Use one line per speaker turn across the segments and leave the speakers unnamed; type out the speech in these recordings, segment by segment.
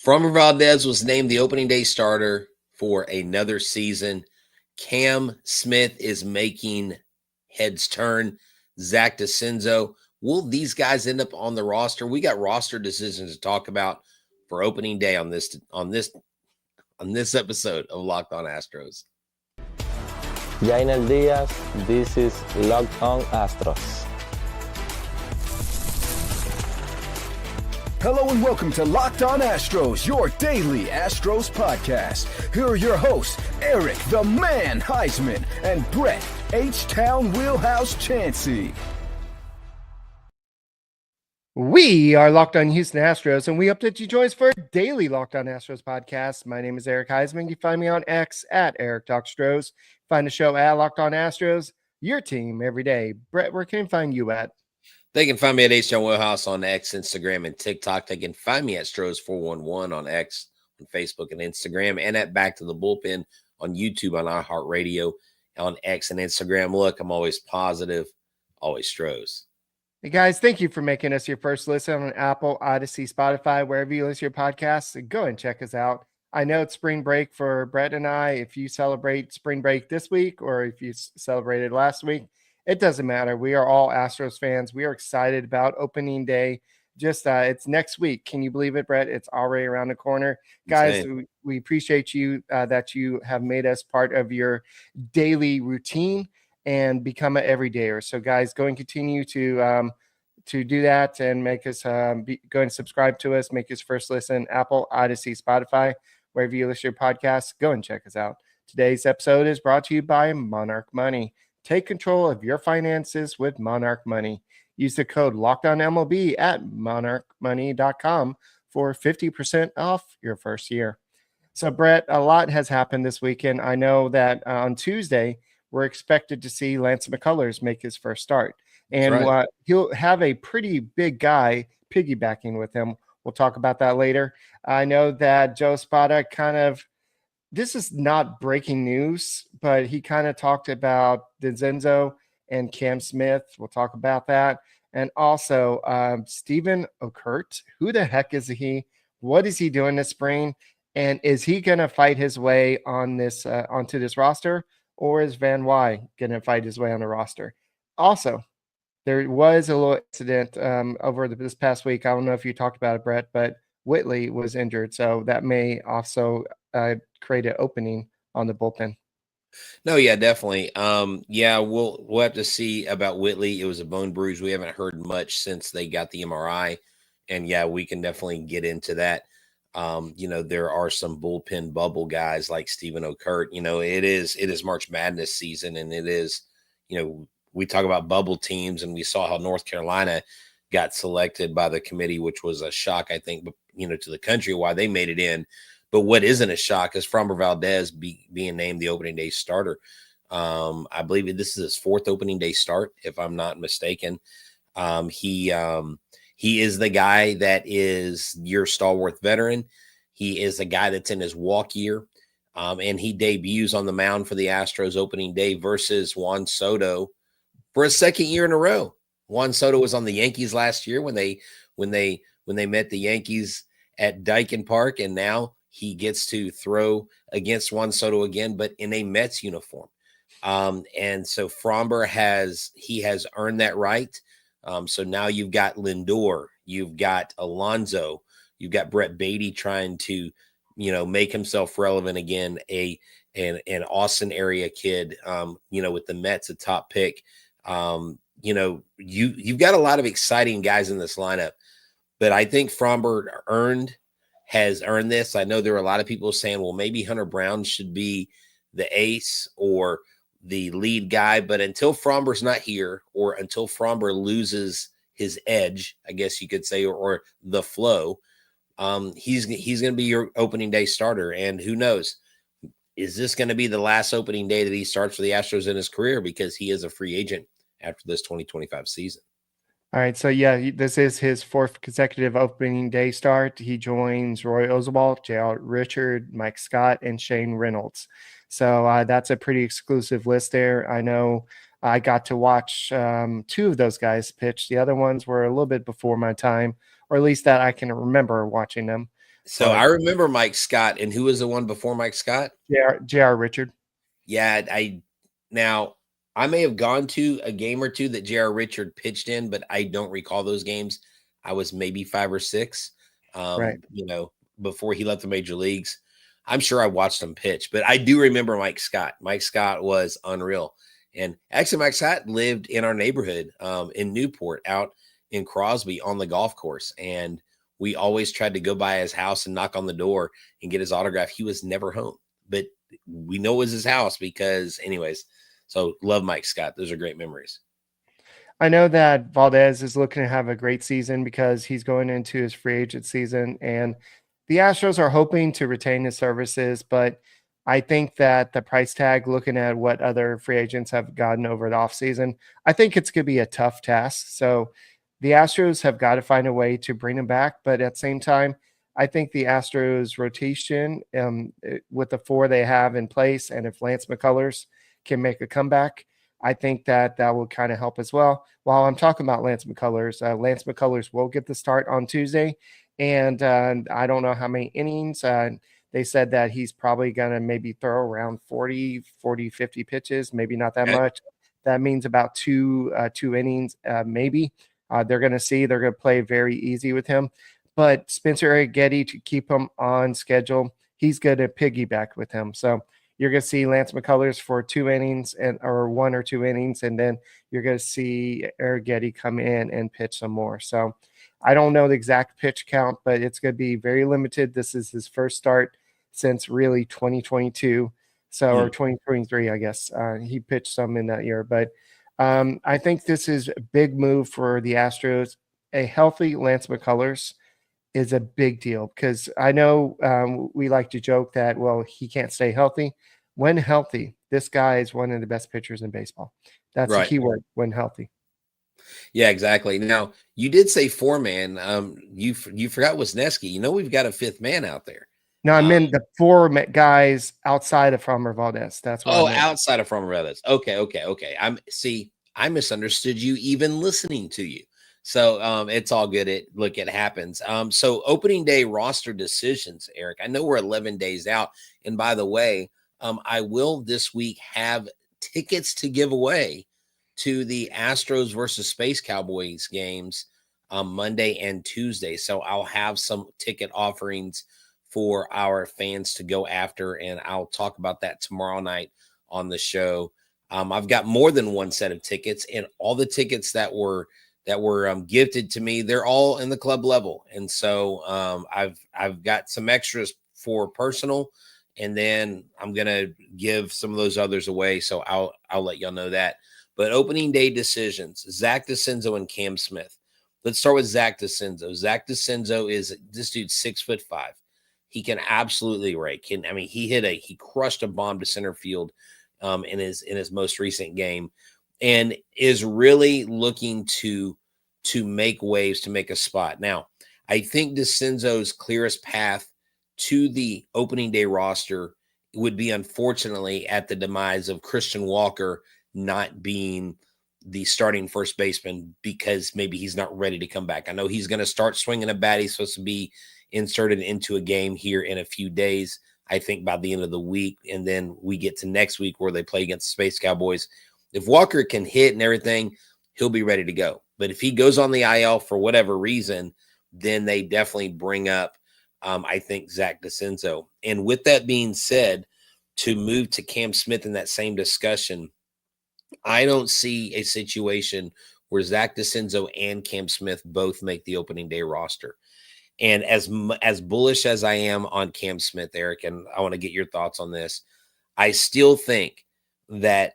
Framber Valdez was named the opening day starter for another season. Cam Smith is making heads turn. Zach DeCenzo. Will these guys end up on the roster? We got roster decisions to talk about for opening day on this episode of Locked On Astros.
Jainel Diaz, this is Locked On Astros.
Hello and welcome to Locked On Astros, your daily Astros podcast. Here are your hosts, Eric the Man Heisman and Brett H-Town Wheelhouse Chansey.
We are Locked On Houston Astros, and we hope that you join us for a daily Locked On Astros podcast. My name is Eric Heisman. You can find me on X at Eric Talkstros. Find the show at Locked On Astros, your team every day. Brett, where can I find you at?
They can find me at H-Town Wheelhouse on X, Instagram, and TikTok. They can find me at Stros411 on X, on Facebook, and Instagram, and at Back to the Bullpen on YouTube, on iHeartRadio, on X and Instagram. Look, I'm always positive, always Stros.
Hey guys, thank you for making us your first listen on Apple, Odyssey, Spotify, wherever you listen to your podcasts. Go and check us out. I know it's spring break for Brett and I. If you celebrate spring break this week or if you celebrated last week, it doesn't matter. We are all Astros fans. We are excited about opening day. Just it's next week. Can you believe it, Brett? It's already around the corner. Guys, we appreciate you that you have made us part of your daily routine and become an everydayer. So guys, go and continue to do that and make us go and subscribe to us. Make us first listen, Apple, Odyssey, Spotify, wherever you listen to your podcasts. Go and check us out. Today's episode is brought to you by Monarch Money. Take control of your finances with Monarch Money. Use the code LOCKEDONMLB at monarchmoney.com for 50% off your first year. So, Brett, a lot has happened this weekend. I know that on Tuesday, we're expected to see Lance McCullers make his first start. And he'll have a pretty big guy piggybacking with him. We'll talk about that later. I know that Joe Spada this is not breaking news, but he kind of talked about DeCenzo and Cam Smith. We'll talk about that. And also Stephen Okert. Who the heck is he? What is he doing this spring? And is he going to fight his way on this onto this roster? Or is Van Wy going to fight his way on the roster? Also, there was a little incident over this past week. I don't know if you talked about it, Brett, but Whitley was injured. So that may also create an opening on the bullpen.
No, yeah, definitely. We'll have to see about Whitley. It was a bone bruise. We haven't heard much since they got the MRI. And yeah, we can definitely get into that. There are some bullpen bubble guys like Stephen Okert. It is March Madness season, and it is, we talk about bubble teams, and we saw how North Carolina got selected by the committee, which was a shock, I think, to the country why they made it in. But what isn't a shock is Framber Valdez being named the opening day starter. I believe this is his fourth opening day start, if I'm not mistaken. He is the guy that is your stalwart veteran. He is a guy that's in his walk year, and he debuts on the mound for the Astros opening day versus Juan Soto for a second year in a row. Juan Soto was on the Yankees last year when they met the Yankees at Dyken Park, and now he gets to throw against Juan Soto again, but in a Mets uniform. And so Framber has earned that right. So now you've got Lindor, you've got Alonso, you've got Brett Beatty trying to, make himself relevant again, an Austin area kid, with the Mets a top pick. You've got a lot of exciting guys in this lineup, but I think Framber has earned this. I know there are a lot of people saying, well, maybe Hunter Brown should be the ace or the lead guy, but until Framber's not here, or until Framber loses his edge, I guess you could say, or the flow, he's going to be your opening day starter. And who knows, is this going to be the last opening day that he starts for the Astros in his career, because he is a free agent after this 2025 season?
All right, so yeah, this is his fourth consecutive opening day start. He joins Roy Oswalt, J.R. Richard, Mike Scott, and Shane Reynolds. So that's a pretty exclusive list there. I know I got to watch two of those guys pitch. The other ones were a little bit before my time, or at least that I can remember watching them.
So I remember Mike Scott, and who was the one before Mike Scott?
J.R. Richard.
Yeah, I may have gone to a game or two that J.R. Richard pitched in, but I don't recall those games. I was maybe 5 or 6,
Right.
before he left the major leagues. I'm sure I watched him pitch, but I do remember Mike Scott. Mike Scott was unreal. And actually, Mike Scott lived in our neighborhood in Newport, out in Crosby on the golf course. And we always tried to go by his house and knock on the door and get his autograph. He was never home, but we know it was his house because anyways, so love Mike Scott. Those are great memories.
I know that Valdez is looking to have a great season because he's going into his free agent season, and the Astros are hoping to retain his services, but I think that the price tag, looking at what other free agents have gotten over the offseason, I think it's going to be a tough task. So the Astros have got to find a way to bring him back, but at the same time, I think the Astros rotation with the 4 they have in place, and if Lance McCullers can make a comeback, I think that will kind of help as well. While I'm talking about Lance McCullers will get the start on Tuesday, and I don't know how many innings. They said that he's probably going to maybe throw around 40, 50 pitches, maybe not that much. That means about two innings, maybe. They're going to play very easy with him. But Spencer Arrighetti, to keep him on schedule, he's going to piggyback with him. So you're going to see Lance McCullers for 2 innings or 1 or 2 innings, and then you're going to see Arrighetti come in and pitch some more. So I don't know the exact pitch count, but it's going to be very limited. This is his first start since really 2022. Or 2023, I guess. He pitched some in that year. But I think this is a big move for the Astros. A healthy Lance McCullers is a big deal because I know we like to joke that, well, he can't stay healthy. When healthy, this guy is one of the best pitchers in baseball. That's the key word, when healthy.
Yeah, exactly. Now, you did say 4-man. You forgot Wisniewski. We've got a 5th man out there.
No, I meant the 4 guys outside of Framber Valdez. That's what I meant.
Outside of Framber Valdez. Okay. I misunderstood you even listening to you. So it's all good. It happens. So opening day roster decisions, Eric. I know we're 11 days out. And by the way, I will this week have tickets to give away to the Astros versus Space Cowboys games Monday and Tuesday. So I'll have some ticket offerings for our fans to go after, and I'll talk about that tomorrow night on the show. I've got more than one set of tickets, and all the tickets that were gifted to me, they're all in the club level. And so I've got some extras for personal, and then I'm going to give some of those others away. So I'll let y'all know that. But opening day decisions, Zach DeCenzo and Cam Smith. Let's start with Zach DeCenzo. Zach DeCenzo this dude's 6'5". He can absolutely rake. He crushed a bomb to center field in his most recent game, and is really looking to make waves, to make a spot. Now, I think DeCenzo's clearest path to the opening day roster would be, unfortunately, at the demise of Christian Walker not being the starting first baseman because maybe he's not ready to come back. I know he's going to start swinging a bat. He's supposed to be inserted into a game here in a few days, I think by the end of the week. And then we get to next week where they play against the Space Cowboys. If Walker can hit and everything, he'll be ready to go. But if he goes on the IL for whatever reason, then they definitely bring up, I think, Zach DeCenzo. And with that being said, to move to Cam Smith in that same discussion, I don't see a situation where Zach DeCenzo and Cam Smith both make the opening day roster. And as bullish as I am on Cam Smith, Eric, and I want to get your thoughts on this, I still think that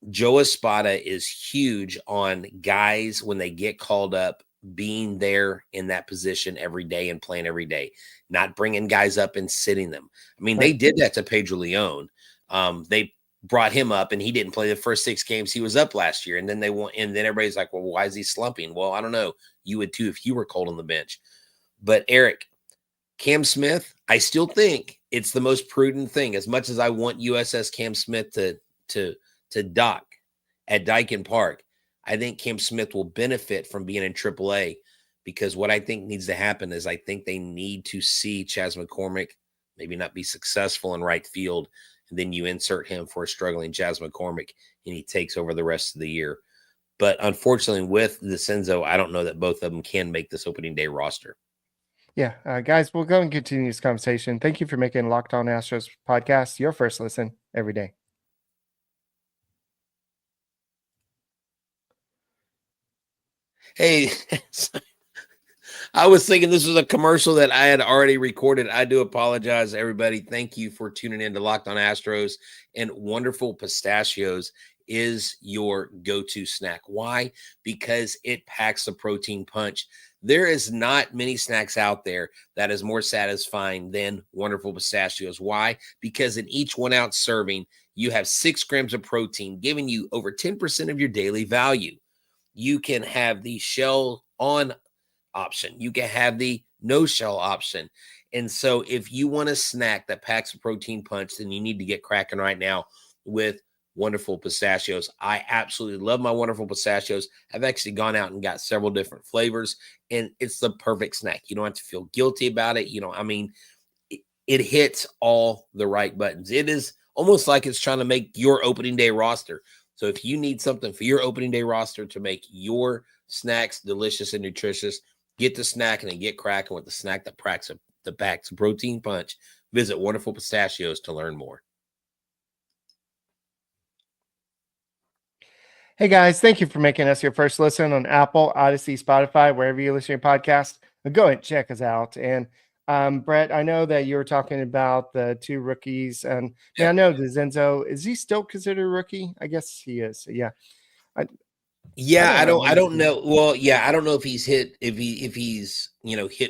Joe Espada is huge on guys when they get called up being there in that position every day and playing every day, not bringing guys up and sitting them. I mean, they did that to Pedro Leon. They brought him up and he didn't play the first 6 games he was up last year. And then and then everybody's like, well, why is he slumping? Well, I don't know. You would too if you were cold on the bench. But Eric, Cam Smith, I still think it's the most prudent thing. As much as I want USS Cam Smith to dock at Dyken Park, I think Cam Smith will benefit from being in AAA because what I think needs to happen is I think they need to see Chas McCormick maybe not be successful in right field, and then you insert him for a struggling Chas McCormick, and he takes over the rest of the year. But unfortunately, with DeCenzo, I don't know that both of them can make this opening day roster.
Yeah, guys, we'll go and continue this conversation. Thank you for making Locked On Astros podcast your first listen every day.
Hey, I was thinking this was a commercial that I had already recorded. I do apologize, everybody. Thank you for tuning in to Locked On Astros, and Wonderful Pistachios is your go-to snack. Why? Because it packs a protein punch. There is not many snacks out there that is more satisfying than Wonderful Pistachios. Why? Because in each 1 ounce serving, you have 6 grams of protein, giving you over 10% of your daily value. You can have the shell on option. You can have the no shell option. And so if you want a snack that packs a protein punch, then you need to get cracking right now with Wonderful Pistachios. I absolutely love my Wonderful Pistachios. I've actually gone out and got several different flavors, and it's the perfect snack. You don't have to feel guilty about it. It hits all the right buttons. It is almost like it's trying to make your opening day roster. So if you need something for your opening day roster to make your snacks delicious and nutritious, get the snacking and get cracking with the snack that packs a protein punch. Visit Wonderful Pistachios to learn more.
Hey guys, thank you for making us your first listen on Apple, Odyssey, Spotify, wherever you listen to your podcast. Go ahead and check us out. And Brett, I know that you were talking about the 2 rookies, and I know DeCenzo, is he still considered a rookie? I guess he is. Yeah.
I don't know. Well, I don't know if he's hit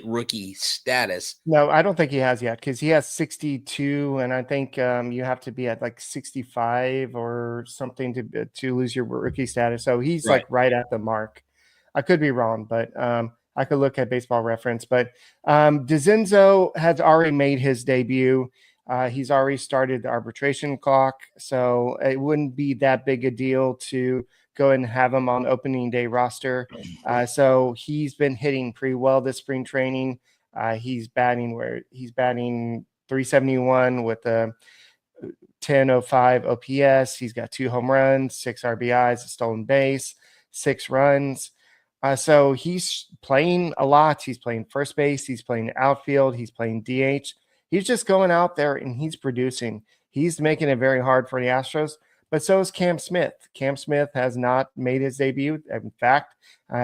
rookie status.
No, I don't think he has yet, because he has 62, and I think you have to be at like 65 or something to lose your rookie status. So he's like right at the mark. I could be wrong, but I could look at Baseball Reference. But DeCenzo has already made his debut. He's already started the arbitration clock, so it wouldn't be that big a deal to go and have him on opening day roster. So he's been hitting pretty well this spring training. He's batting 371 with a 1005 OPS. He's got 2 home runs, 6 RBIs, a stolen base, 6 runs. So he's playing a lot. He's playing first base. He's playing outfield. He's playing DH. He's just going out there and he's producing. He's making it very hard for the Astros. But so is Cam Smith. Cam Smith has not made his debut. In fact,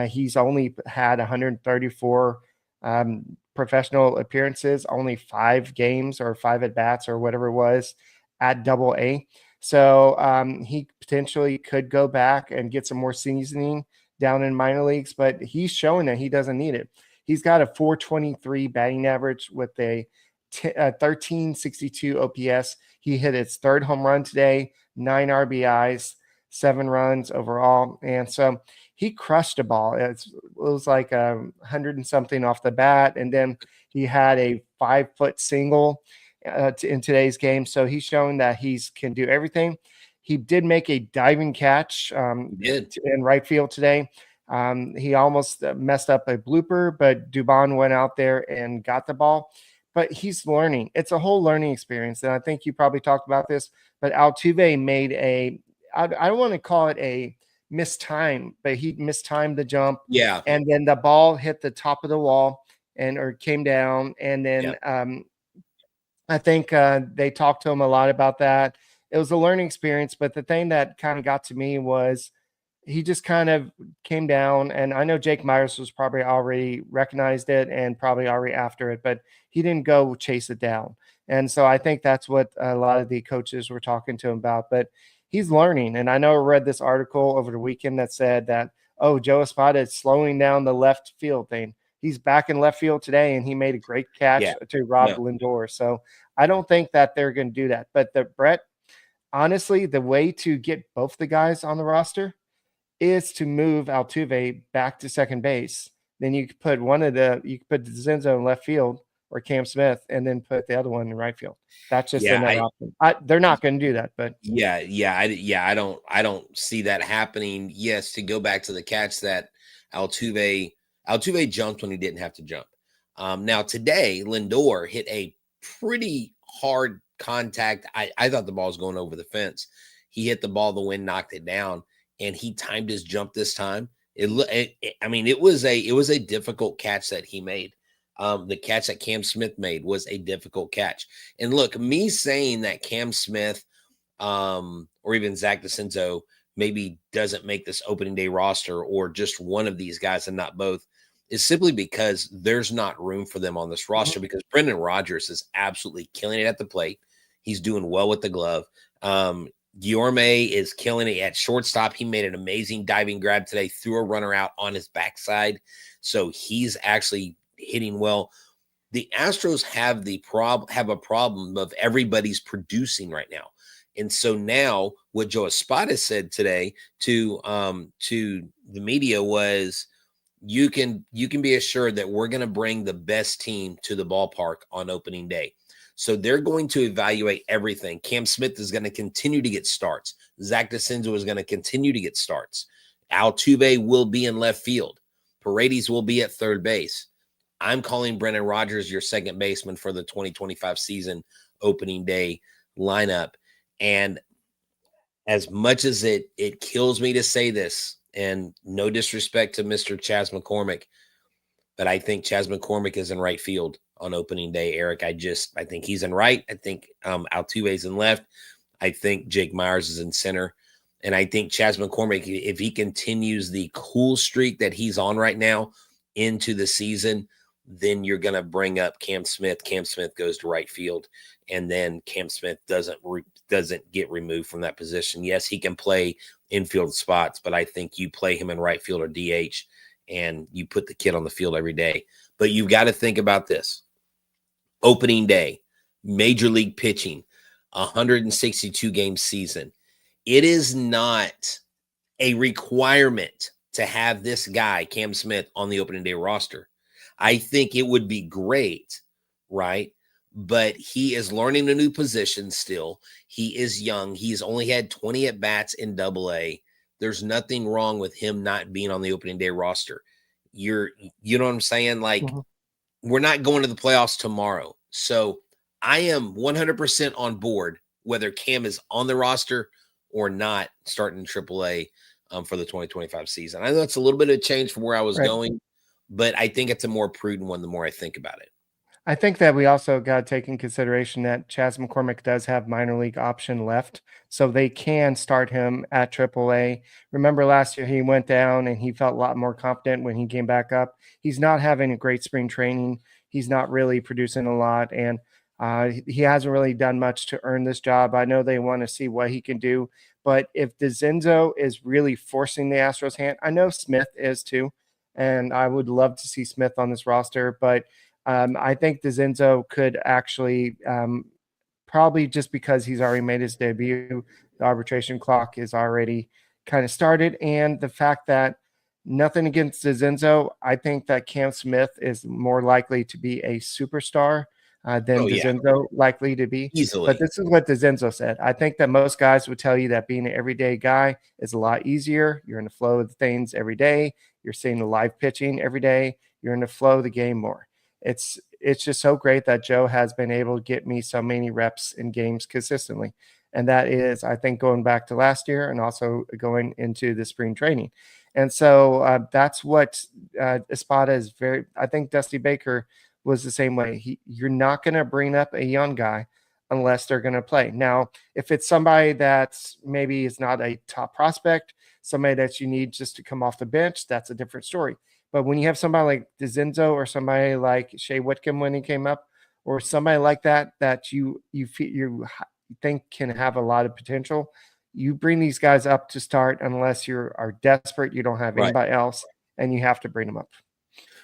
he's only had 134 professional appearances, only 5 games or 5 at-bats or whatever it was at Double-A. So he potentially could go back and get some more seasoning down in minor leagues, but he's showing that he doesn't need it. He's got a 423 batting average with a 1362 OPS. He hit his 3rd home run today, 9 RBIs, 7 runs overall. And so he crushed a ball. It was like 100 and something off the bat. And then he had a 5-foot single in today's game. So he's showing that he can do everything. He did make a diving catch in right field today. He almost messed up a blooper, but Dubon went out there and got the ball. But he's learning. It's a whole learning experience. And I think you probably talked about this, but Altuve made I don't want to call it a mistime, but he mistimed the jump.
Yeah.
And then the ball hit the top of the wall or came down. And then I think they talked to him a lot about that. It was a learning experience. But the thing that kind of got to me was he just kind of came down, and I know Jake Myers was probably already recognized it and probably already after it, but he didn't go chase it down. And so I think that's what a lot of the coaches were talking to him about, but he's learning. And I know I read this article over the weekend that said that, Joe Espada is slowing down the left field thing. He's back in left field today, and he made a great catch to Rob Lindor. So I don't think that they're going to do that. But Brett, honestly, the way to get both the guys on the roster is to move Altuve back to second base. Then you could put DeCenzo in left field or Cam Smith, and then put the other one in right field. That's just another option. They're not going to do that, but
I don't see that happening. Yes, to go back to the catch that Altuve Altuve jumped when he didn't have to jump. Now today, Lindor hit a pretty hard contact. I thought the ball was going over the fence. He hit the ball, the wind knocked it down, and he timed his jump this time. It was a difficult catch that he made. The catch that Cam Smith made was a difficult catch. And look, me saying that Cam Smith or even Zach DeCenzo maybe doesn't make this opening day roster, or just one of these guys and not both, is simply because there's not room for them on this roster, because Brendan Rodgers is absolutely killing it at the plate. He's doing well with the glove. Guillorme is killing it at shortstop. He made an amazing diving grab today, threw a runner out on his backside. So he's actually hitting well. The Astros have a problem of everybody's producing right now. And so now what Joe Espada said today to the media was, you can be assured that we're going to bring the best team to the ballpark on opening day. So they're going to evaluate everything. Cam Smith is going to continue to get starts. Zach DeCenzo is going to continue to get starts. Altuve will be in left field. Paredes will be at third base. I'm calling Brendan Rodgers your second baseman for the 2025 season opening day lineup. And as much as it kills me to say this, and no disrespect to Mr. Chas McCormick, but I think Chas McCormick is in right field on opening day, Eric. I think he's in right. I think Altuve's in left. I think Jake Myers is in center. And I think Chas McCormick, if he continues the cool streak that he's on right now into the season, then you're going to bring up Cam Smith. Cam Smith goes to right field, and then Cam Smith doesn't get removed from that position. Yes, he can play infield spots, but I think you play him in right field or DH, and you put the kid on the field every day. But you've got to think about this. Opening day, major league pitching, 162 game season. It is not a requirement to have this guy, Cam Smith, on the opening day roster. I think it would be great, right? But he is learning a new position still. He is young. He's only had 20 at-bats in AA. There's nothing wrong with him not being on the opening day roster. You know what I'm saying? Like, we're not going to the playoffs tomorrow. So I am 100% on board whether Cam is on the roster or not starting AAA for the 2025 season. I know it's a little bit of a change from where I was going, but I think it's a more prudent one the more I think about it.
I think that we also got to take in consideration that Chas McCormick does have minor league option left, so they can start him at AAA. Remember last year he went down and he felt a lot more confident when he came back up. He's not having a great spring training. He's not really producing a lot, and he hasn't really done much to earn this job. I know they want to see what he can do, but if DeCenzo is really forcing the Astros' hand, I know Smith is too, and I would love to see Smith on this roster, but I think DeCenzo could actually probably, just because he's already made his debut, the arbitration clock is already kind of started. And the fact that, nothing against DeCenzo, I think that Cam Smith is more likely to be a superstar than DeCenzo likely to be.
Easily.
But this is what DeCenzo said. I think that most guys would tell you that being an everyday guy is a lot easier. You're in the flow of things every day. You're seeing the live pitching every day. You're in the flow of the game more. It's just so great that Joe has been able to get me so many reps in games consistently. And that is, I think, going back to last year and also going into the spring training. And so that's what Espada is I think Dusty Baker was the same way. You're not going to bring up a young guy unless they're going to play. Now, if it's somebody that's maybe is not a top prospect, somebody that you need just to come off the bench, that's a different story. But when you have somebody like DeCenzo or somebody like Shea Whitcomb when he came up, or somebody like that you think can have a lot of potential, you bring these guys up to start unless you are desperate, you don't have anybody else, and you have to bring them up.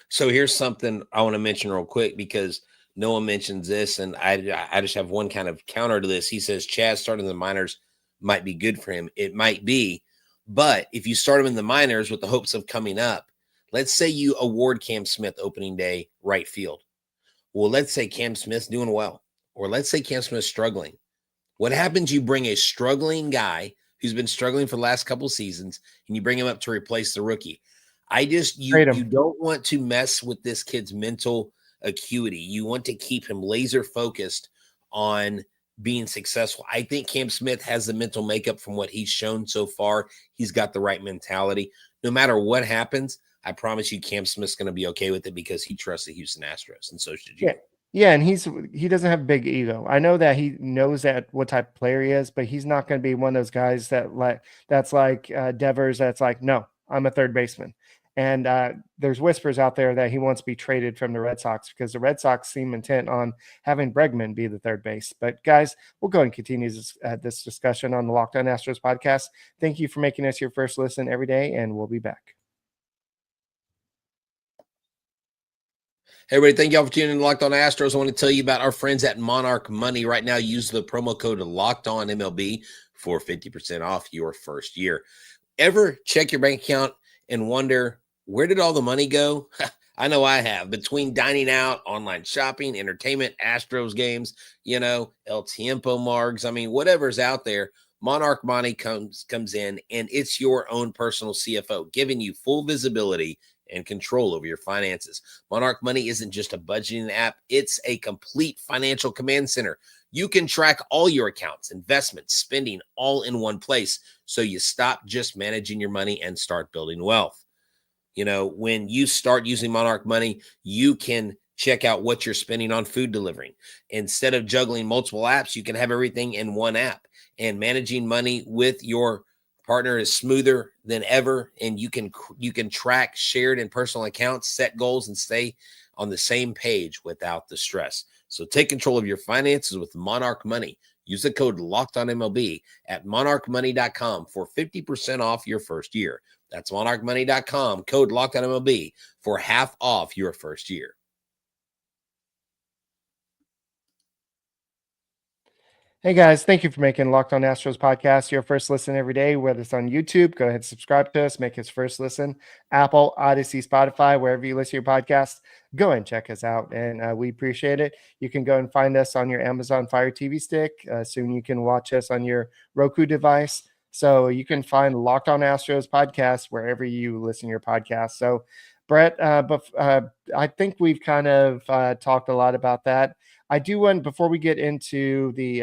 So here's something I want to mention real quick, because Noah mentions this, and I just have one kind of counter to this. He says Chaz starting the minors might be good for him. It might be, but if you start him in the minors with the hopes of coming up, let's say you award Cam Smith opening day right field. Well, let's say Cam Smith's doing well, or let's say Cam Smith's struggling. What happens? You bring a struggling guy who's been struggling for the last couple of seasons, and you bring him up to replace the rookie. You don't want to mess with this kid's mental acuity. You want to keep him laser focused on being successful. I think Cam Smith has the mental makeup from what he's shown so far. He's got the right mentality. No matter what happens, I promise you Cam Smith's going to be okay with it because he trusts the Houston Astros, and so should you.
Yeah. Yeah, and he doesn't have big ego. I know that he knows that what type of player he is, but he's not going to be one of those guys that's like Devers. That's like, no, I'm a third baseman. And there's whispers out there that he wants to be traded from the Red Sox because the Red Sox seem intent on having Bregman be the third base. But guys, we'll go and continue this discussion on the Locked On Astros podcast. Thank you for making us your first listen every day, and we'll be back.
Hey, everybody, thank y'all for tuning in to Locked On Astros. I want to tell you about our friends at Monarch Money. Right now, use the promo code LOCKEDONMLB for 50% off your first year. Ever check your bank account and wonder, where did all the money go? I know I have. Between dining out, online shopping, entertainment, Astros games, El Tiempo margs, whatever's out there, Monarch Money comes in, and it's your own personal CFO, giving you full visibility and control over your finances. Monarch Money isn't just a budgeting app. It's a complete financial command center. You can track all your accounts, investments, spending all in one place. So you stop just managing your money and start building wealth. When you start using Monarch Money, you can check out what you're spending on food delivering. Instead of juggling multiple apps, you can have everything in one app, and managing money with your partner is smoother than ever, and you can track shared and personal accounts, set goals, and stay on the same page without the stress. So take control of your finances with Monarch Money. Use the code LOCKEDONMLB at monarchmoney.com for 50% off your first year. That's monarchmoney.com, code LOCKEDONMLB for half off your first year.
Hey guys, thank you for making Locked On Astros podcast your first listen every day, whether it's on YouTube. Go ahead and subscribe to us, make his first listen. Apple, Odyssey, Spotify, wherever you listen to your podcast, go and check us out, and we appreciate it. You can go and find us on your Amazon Fire TV stick. Soon you can watch us on your Roku device. So you can find Locked On Astros podcast wherever you listen to your podcast. So Brett, I think we've kind of talked a lot about that. I do want, before we get into the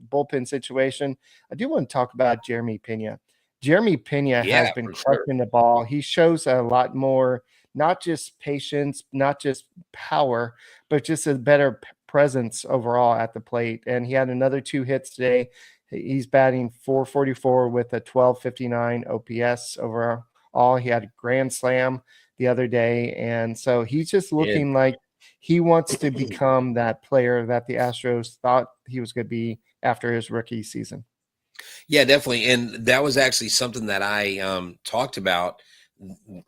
bullpen situation, I do want to talk about Jeremy Pena. Jeremy Pena has been crushing the ball. He shows a lot more, not just patience, not just power, but just a better presence overall at the plate. And he had another 2 hits today. He's batting .444 with a 1259 OPS overall. He had a grand slam the other day. And so he's just looking like he wants to become that player that the Astros thought he was going to be after his rookie season.
Yeah, definitely. And that was actually something that I talked about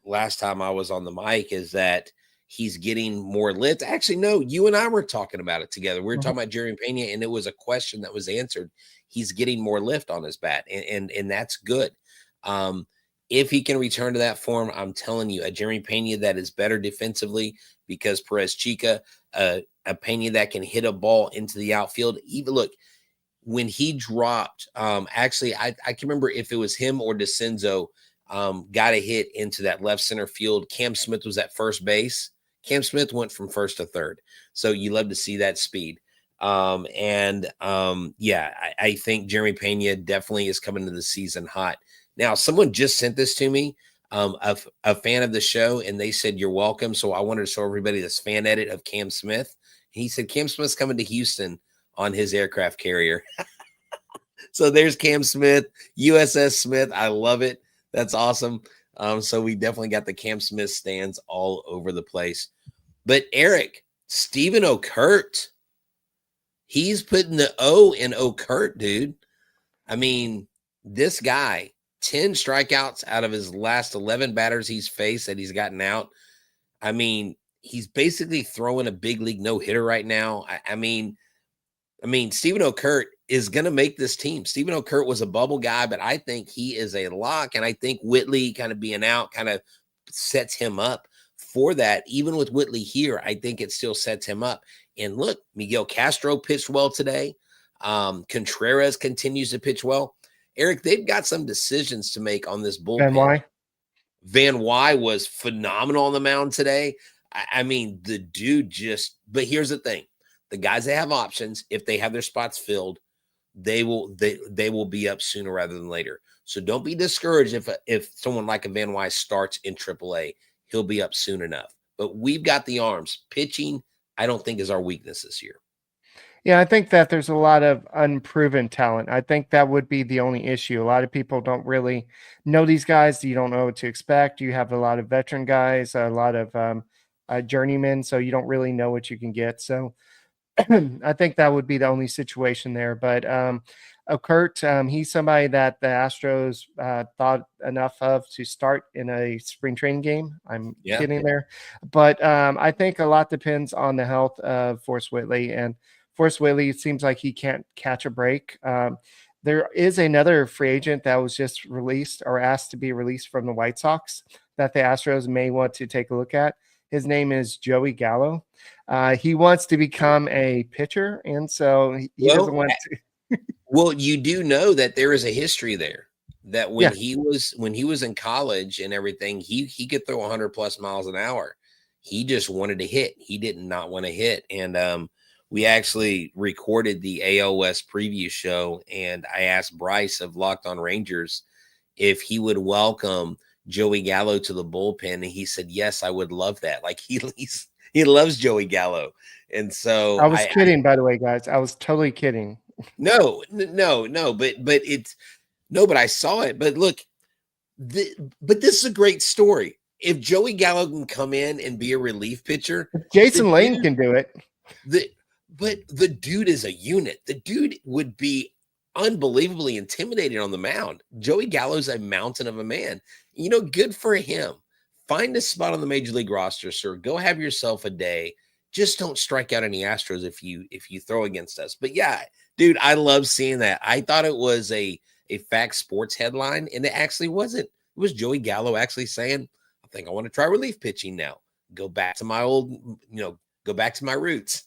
last time I was on the mic, is that he's getting more lift. Actually, no, you and I were talking about it together. We were talking about Jeremy Pena, and it was a question that was answered. He's getting more lift on his bat, and that's good. If he can return to that form, I'm telling you, a Jeremy Pena that is better defensively, because Perez Chica, a Pena that can hit a ball into the outfield. Even look, when he dropped, actually, I can remember if it was him or DeCenzo got a hit into that left center field. Cam Smith was at first base. Cam Smith went from first to third. So you love to see that speed. I think Jeremy Pena definitely is coming to the season hot. Now, someone just sent this to me, a fan of the show, and they said, you're welcome. So I wanted to show everybody this fan edit of Cam Smith. He said, Cam Smith's coming to Houston on his aircraft carrier. So there's Cam Smith, USS Smith. I love it. That's awesome. So we definitely got the Cam Smith stands all over the place. But Eric, Stephen Okert, he's putting the O in Okert, dude. I mean, this guy, 10 strikeouts out of his last 11 batters he's faced that he's gotten out. I mean, he's basically throwing a big league no-hitter right now. I mean, Stephen Okert is going to make this team. Stephen Okert was a bubble guy, but I think he is a lock, and I think Whitley kind of being out kind of sets him up for that. Even with Whitley here, I think it still sets him up. And look, Miguel Castro pitched well today. Contreras continues to pitch well. Eric, they've got some decisions to make on this bullpen.
And why?
Van Wy was phenomenal on the mound today. I mean, the dude but here's the thing. The guys that have options, if they have their spots filled, they will be up sooner rather than later. So don't be discouraged if someone like a Van Wy starts in AAA. He'll be up soon enough. But we've got the arms. Pitching, I don't think, is our weakness this year.
Yeah, I think that there's a lot of unproven talent. I think that would be the only issue. A lot of people don't really know these guys. You don't know what to expect. You have a lot of veteran guys, a lot of journeymen, so you don't really know what you can get. So I think that would be the only situation there. But Okert, he's somebody that the Astros thought enough of to start in a spring training game. I'm kidding there. But I think a lot depends on the health of Forrest Whitley. And Forrest Whitley, it seems like he can't catch a break. There is another free agent that was just released or asked to be released from the White Sox that the Astros may want to take a look at. His name is Joey Gallo. He wants to become a pitcher, and so he doesn't want to.
Well, you do know that there is a history there. That when he was in college and everything, he could throw 100 plus miles an hour. He just wanted to hit. He did not want to hit, and we actually recorded the AL West preview show, and I asked Bryce of Locked On Rangers if he would welcome Joey Gallo to the bullpen, and he said, yes, I would love that. Like he loves Joey Gallo. And so
I was kidding, by the way, guys. I was totally kidding.
No, but I saw it. But look, but this is a great story. If Joey Gallo can come in and be a relief pitcher,
Jason Lane can do it.
But the dude is a unit. The dude would be unbelievably intimidating on the mound. Joey Gallo's a mountain of a man. Good for him. Find a spot on the major league roster, sir. Go have yourself a day. Just don't strike out any Astros if you throw against us. But yeah, dude, I love seeing that. I thought it was a Fact Sports headline, and it actually wasn't. It was Joey Gallo actually saying, I think I want to try relief pitching now. Go back to my go back to my roots.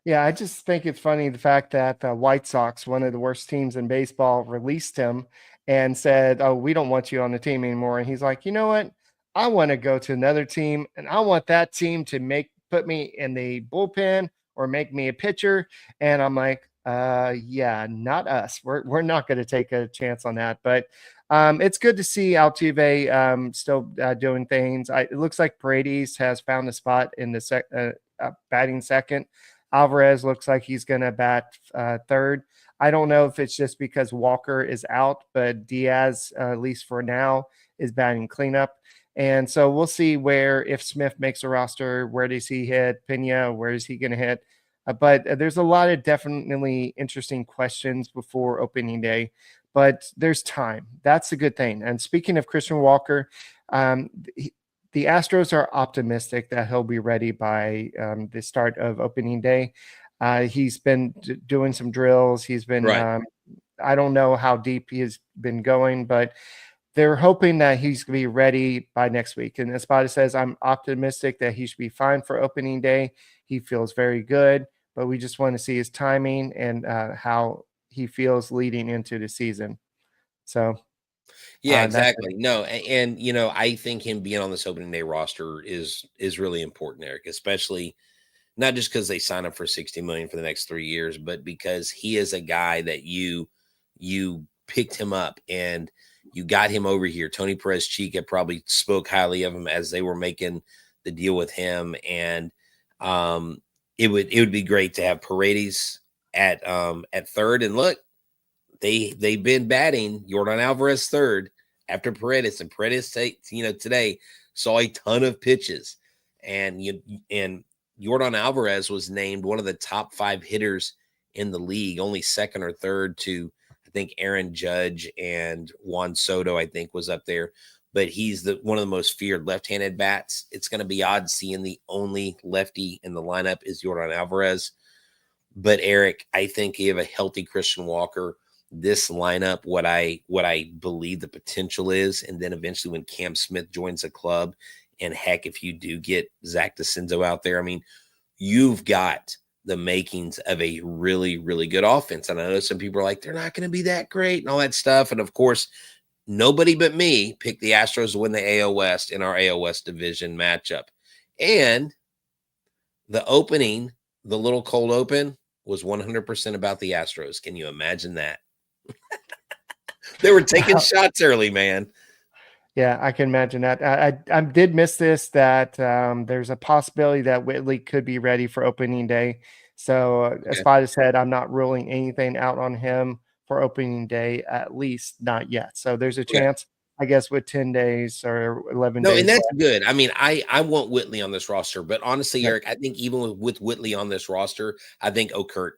Yeah, I just think it's funny the fact that the White Sox, one of the worst teams in baseball, released him and said, oh, we don't want you on the team anymore. And he's like, you know what? I want to go to another team, and I want that team to put me in the bullpen or make me a pitcher. And I'm like, yeah, not us. We're not going to take a chance on that. But it's good to see Altuve still doing things. It looks like Paredes has found a spot in the batting second. Alvarez looks like he's going to bat third. I don't know if it's just because Walker is out, but Diaz, at least for now, is batting cleanup. And so we'll see if Smith makes a roster, where does he hit? Pena, where is he going to hit? But there's a lot of definitely interesting questions before opening day, but there's time. That's a good thing. And speaking of Christian Walker, the Astros are optimistic that he'll be ready by the start of opening day. He's been doing some drills. He's been, I don't know how deep he has been going, but they're hoping that he's going to be ready by next week. And Espada says, I'm optimistic that he should be fine for opening day. He feels very good, but we just want to see his timing and how he feels leading into the season. So,
yeah, exactly. No, and I think him being on this opening day roster is really important, Eric, especially not just because they sign up for $60 million for the next 3 years, but because he is a guy that you picked him up and you got him over here. Tony Perez-Chica probably spoke highly of him as they were making the deal with him, and it would be great to have Paredes at third. And look, they've been batting Yordan Alvarez third after Paredes, and Paredes today saw a ton of pitches, and Yordan Alvarez was named one of the top 5 hitters in the league, only second or third to I think Aaron Judge and Juan Soto, I think, was up there. But he's one of the most feared left-handed bats. It's going to be odd seeing the only lefty in the lineup is Yordan Alvarez. But Eric, I think you have a healthy Christian Walker. This lineup, what I believe the potential is, and then eventually when Cam Smith joins the club, and heck, if you do get Zach DeCenzo out there, I mean, you've got the makings of a really, really good offense. And I know some people are like, they're not going to be that great and all that stuff. And of course, nobody but me picked the Astros to win the AL West in our AL West division matchup. And the opening, the little cold open, was 100% about the Astros. Can you imagine that? They were taking shots early, man.
Yeah, I can imagine that. I did miss this, that there's a possibility that Whitley could be ready for opening day. So as Spida said, I'm not ruling anything out on him for opening day, at least not yet. So there's a chance, I guess, with 10 days or 11 days.
No, and that's good. I mean, I want Whitley on this roster, but honestly, Eric, I think even with Whitley on this roster, I think Okert,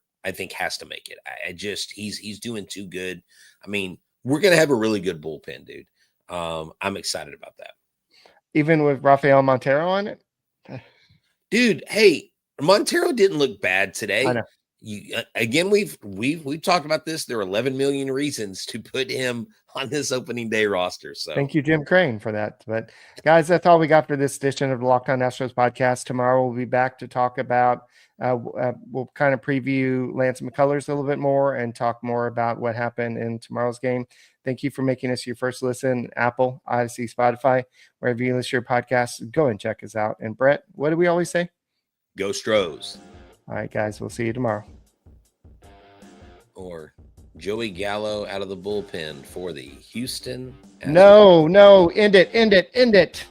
has to make it. I just, he's doing too good. I mean, we're going to have a really good bullpen, dude. I'm excited about that.
Even with Rafael Montero on it?
Dude, hey, Montero didn't look bad today.
I know.
Again, we've talked about this. There are 11 million reasons to put him on this opening day roster. So
thank you, Jim Crane, for that. But guys, that's all we got for this edition of the Locked On Astros podcast. Tomorrow we'll be back to talk about we'll kind of preview Lance McCullers a little bit more and talk more about what happened in tomorrow's game. Thank you for making us your first listen. Apple, Odyssey, Spotify, wherever you listen to your podcasts, go and check us out. And Brett, what do we always say?
Go Stros.
All right, guys, we'll see you tomorrow.
Or Joey Gallo out of the bullpen for the Houston Astros.
No, end it.